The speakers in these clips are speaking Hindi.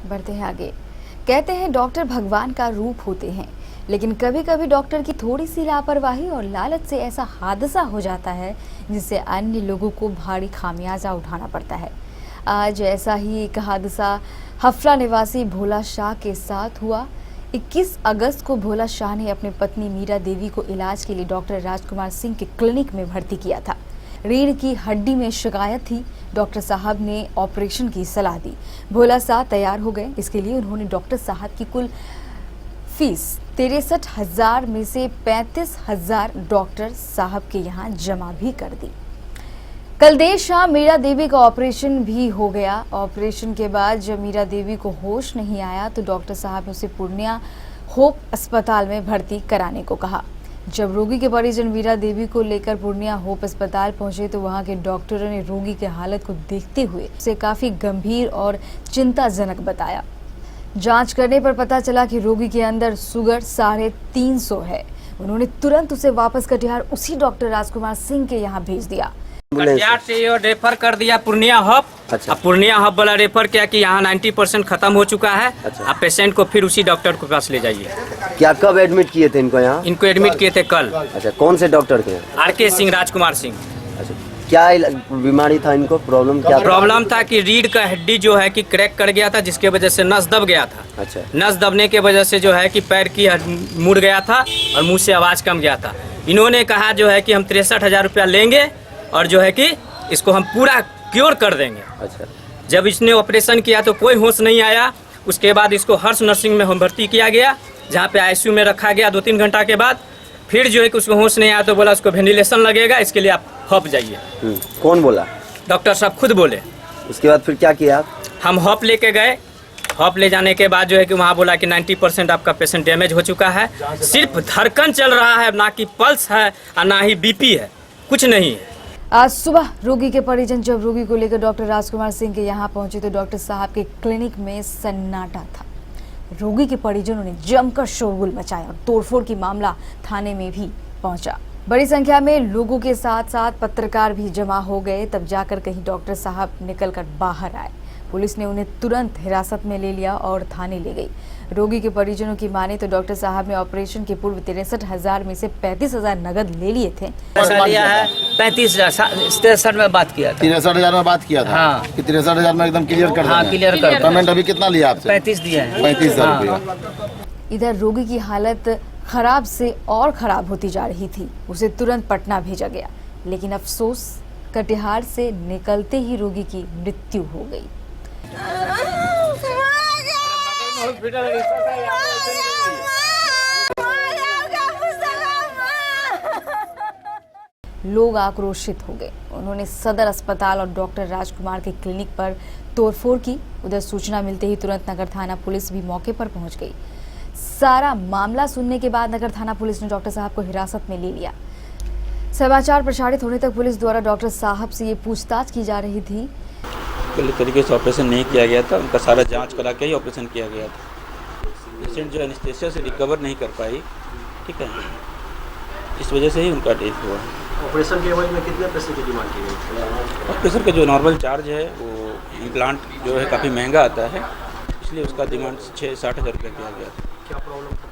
बढ़ते हैं आगे। कहते हैं डॉक्टर भगवान का रूप होते हैं, लेकिन कभी कभी डॉक्टर की थोड़ी सी लापरवाही और लालच से ऐसा हादसा हो जाता है जिससे अन्य लोगों को भारी खामियाजा उठाना पड़ता है। आज ऐसा ही एक हादसा हफला निवासी भोला शाह के साथ हुआ। 21 अगस्त को भोला शाह ने अपनी पत्नी मीरा देवी को इलाज के लिए डॉक्टर राजकुमार सिंह के क्लिनिक में भर्ती किया था। रीढ़ की हड्डी में शिकायत थी। डॉक्टर साहब ने ऑपरेशन की सलाह दी। भोला शाह तैयार हो गए। इसके लिए उन्होंने डॉक्टर साहब की कुल फीस 63,000 में से 35,000 डॉक्टर साहब के यहाँ जमा भी कर दी। कल देर शाम मीरा देवी का ऑपरेशन भी हो गया। ऑपरेशन के बाद जब मीरा देवी को होश नहीं आया तो डॉक्टर साहब ने उसे पूर्णिया होप अस्पताल में भर्ती कराने को कहा। जब रोगी के परिजन मीरा देवी को लेकर पूर्णिया होप अस्पताल पहुंचे तो वहां के डॉक्टरों ने रोगी की हालत को देखते हुए उसे काफी गंभीर और चिंताजनक बताया। जांच करने पर पता चला कि रोगी के अंदर शुगर 350 है। उन्होंने तुरंत उसे वापस कटिहार उसी डॉक्टर राजकुमार सिंह के यहाँ भेज दिया। कटिहार से ये रेफर कर दिया पूर्णिया हब। अच्छा। पूर्णिया हब वाला रेफर किया कि यहाँ 90% खत्म हो चुका है। अच्छा। आप पेशेंट को फिर उसी डॉक्टर के पास ले जाइए। क्या कब एडमिट किए थे इनको यहाँ? इनको एडमिट किए थे कल। अच्छा, कौन से डॉक्टर के? RK सिंह, राजकुमार सिंह। अच्छा, क्या बीमारी था इनको? प्रॉब्लम क्या? प्रॉब्लम था कि रीढ़ का हड्डी जो है कि क्रैक कर गया था, जिसके वजह से नस दब गया था। अच्छा। नस दबने के वजह से जो है कि पैर की मुड़ गया था और मुंह से आवाज कम गया था। इन्होंने कहा जो है कि हम 63,000 रुपया लेंगे और जो है कि इसको हम पूरा क्योर कर देंगे। अच्छा। जब इसने ऑपरेशन किया तो कोई होश नहीं आया। उसके बाद इसको हर्ष नर्सिंग में हम भर्ती किया गया, जहाँ पे ICU में रखा गया। 2-3 घंटा के बाद फिर जो है कि उसको होश नहीं आया तो बोला उसको वेंटिलेशन लगेगा, इसके लिए आप हॉप जाइए। कौन बोला? डॉक्टर साहब खुद बोले। उसके बाद फिर क्या किया? हम हॉप लेके गए। हॉप ले जाने के बाद जो है कि वहाँ बोला कि 90% आपका पेशेंट डैमेज हो चुका है। सिर्फ धड़कन चल रहा है, ना कि पल्स है और ना ही BP है, कुछ नहीं है। आज सुबह रोगी के परिजन जब रोगी को लेकर डॉक्टर राजकुमार सिंह के यहाँ पहुंचे तो डॉक्टर साहब के क्लिनिक में सन्नाटा था। रोगी के परिजनों ने जमकर शोरगुल मचाया और तोड़फोड़ की मामला थाने में भी पहुंचा। बड़ी संख्या में लोगों के साथ साथ पत्रकार भी जमा हो गए। तब जाकर कहीं डॉक्टर साहब निकलकर बाहर आए। पुलिस ने उन्हें तुरंत हिरासत में ले लिया और थाने ले गई। रोगी के परिजनों की माने तो डॉक्टर साहब ने ऑपरेशन के पूर्व 63,000 में से 35,000 नगद ले लिए थे। पैसा लिया है 35,000, 63 में बात किया था। 63,000 में बात किया था। हाँ। कि 63,000 में एकदम क्लियर कर हाँ, क्लियर कर। पेमेंट अभी कितना लिया आपसे? 35 दिए हैं। 35,000 रुपया। इधर रोगी की हालत खराब से और खराब होती जा रही थी। उसे तुरंत पटना भेजा गया, लेकिन अफसोस कटिहार से निकलते ही रोगी की मृत्यु हो गई। लोग आक्रोशित हो गए। उन्होंने सदर अस्पताल और डॉक्टर राजकुमार के क्लिनिक पर तोड़फोड़ की। उधर सूचना मिलते ही तुरंत नगर थाना पुलिस भी मौके पर पहुंच गई। सारा मामला सुनने के बाद नगर थाना पुलिस ने डॉक्टर साहब को हिरासत में ले लिया। समाचार प्रसारित होने तक पुलिस द्वारा डॉक्टर साहब से ये पूछताछ की जा रही थी। पहले तरीके से ऑपरेशन नहीं किया गया था, उनका सारा जांच करा के ही ऑपरेशन किया गया था। पेशेंट जो एनेस्थीसिया से रिकवर नहीं कर पाई, ठीक है, इस वजह से ही उनका डेथ हुआ। ऑपरेशन के एवज में कितने पैसे की डिमांड की गई? ऑपरेशन का जो नॉर्मल चार्ज है वो इम्प्लांट जो है काफ़ी महंगा आता है, इसलिए उसका डिमांड 60,000 रुपया किया गया था। क्या प्रॉब्लम था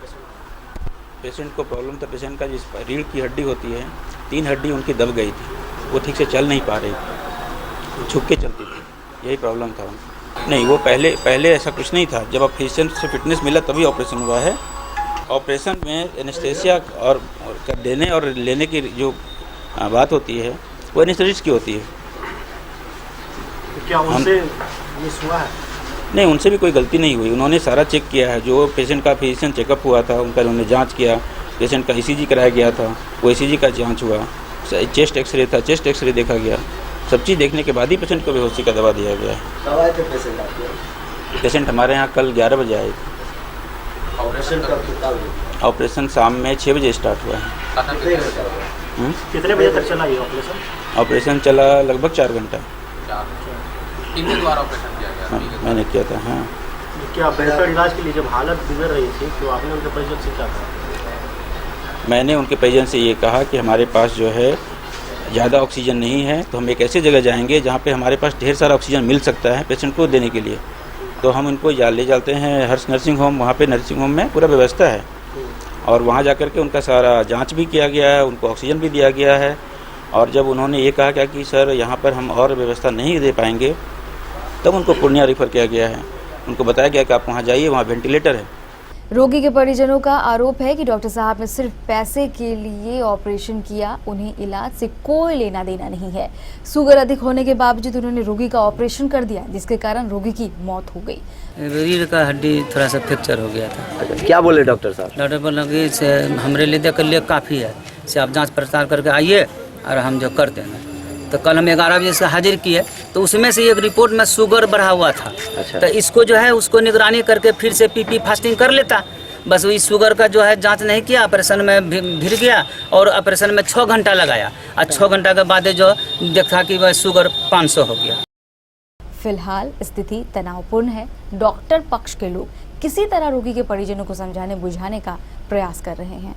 पेशेंट को? प्रॉब्लम था पेशेंट का जिस रीढ़ की हड्डी होती है, 3 हड्डी उनकी दब गई थी, वो ठीक से चल नहीं पा रही थी, झुक के चलती थी, यही प्रॉब्लम था उनको। नहीं, वो पहले ऐसा कुछ नहीं था। जब अब पेशेंट से फिटनेस मिला तभी ऑपरेशन हुआ है। ऑपरेशन में एनेस्थीसिया और देने और लेने की जो बात होती है वो एनेस्थेटिस्ट की होती है। तो क्या उनसे मिस हुआ है? नहीं, उनसे भी कोई गलती नहीं हुई। उन्होंने सारा चेक किया है। जो पेशेंट का फिजिशियन चेकअप हुआ था उनका उन्होंने जांच किया। पेशेंट का ECG कराया गया था, वो ECG का जांच हुआ। चेस्ट एक्सरे था, चेस्ट एक्सरे देखा गया। सब चीज़ देखने के बाद ही पेशेंट को बेहोशी का दवा दिया गया है। कब आए थे पेशेंट आपके? पेशेंट हमारे यहाँ कल 11 बजे आए थे। ऑपरेशन कब कितना हुआ? ऑपरेशन शाम में 6 बजे स्टार्ट हुआ है। कितने बजे तक चला ये ऑपरेशन? ऑपरेशन चला लगभग 4 घंटा। कितने द्वारा ऑपरेशन किया गया? हाँ, मैंने किया था। हाँ। क्या बेहतर इलाज के लिए जब हालत बिगड़ रही थी तो आपने उनके परिजन से क्या कहा? मैंने उनके परिजन से ये कहा कि हमारे पास जो है ज़्यादा ऑक्सीजन नहीं है, तो हम एक ऐसी जगह जाएंगे जहाँ पे हमारे पास ढेर सारा ऑक्सीजन मिल सकता है पेशेंट को देने के लिए। तो हम उनको ले जाते हैं हर्ष नर्सिंग होम। वहाँ पे नर्सिंग होम में पूरा व्यवस्था है और वहाँ जाकर के उनका सारा जांच भी किया गया है, उनको ऑक्सीजन भी दिया गया है। और जब उन्होंने ये कहा क्या कि सर यहाँ पर हम और व्यवस्था नहीं दे पाएंगे, तब उनको पूर्णिया रेफर किया गया है। उनको बताया गया कि आप वहाँ जाइए, वहाँ वेंटिलेटर है। रोगी के परिजनों का आरोप है कि डॉक्टर साहब ने सिर्फ पैसे के लिए ऑपरेशन किया, उन्हें इलाज से कोई लेना देना नहीं है। शुगर अधिक होने के बावजूद उन्होंने रोगी का ऑपरेशन कर दिया, जिसके कारण रोगी की मौत हो गई। रीढ़ का हड्डी थोड़ा सा फ्रैक्चर हो गया था। अच्छा, क्या बोले डॉक्टर साहब? डॉक्टर बोला कि से हमारे लिए के लिए काफ़ी है, से आप जांच पड़ताल करके आइए और हम जो कर देंगे। तो कल हम 11 बजे से हाजिर किए, तो उसमें से एक रिपोर्ट में शुगर बढ़ा हुआ था। अच्छा। तो इसको जो है उसको निगरानी करके फिर से पीपी फास्टिंग कर लेता। बस वही शुगर का जो है जांच नहीं किया, ऑपरेशन में भिड़ गया और ऑपरेशन में 6 घंटा लगाया और 6 घंटा के बाद जो देखा कि वह शुगर 500 हो गया। फिलहाल स्थिति तनावपूर्ण है। डॉक्टर पक्ष के लोग किसी तरह रोगी के परिजनों को समझाने बुझाने का प्रयास कर रहे हैं।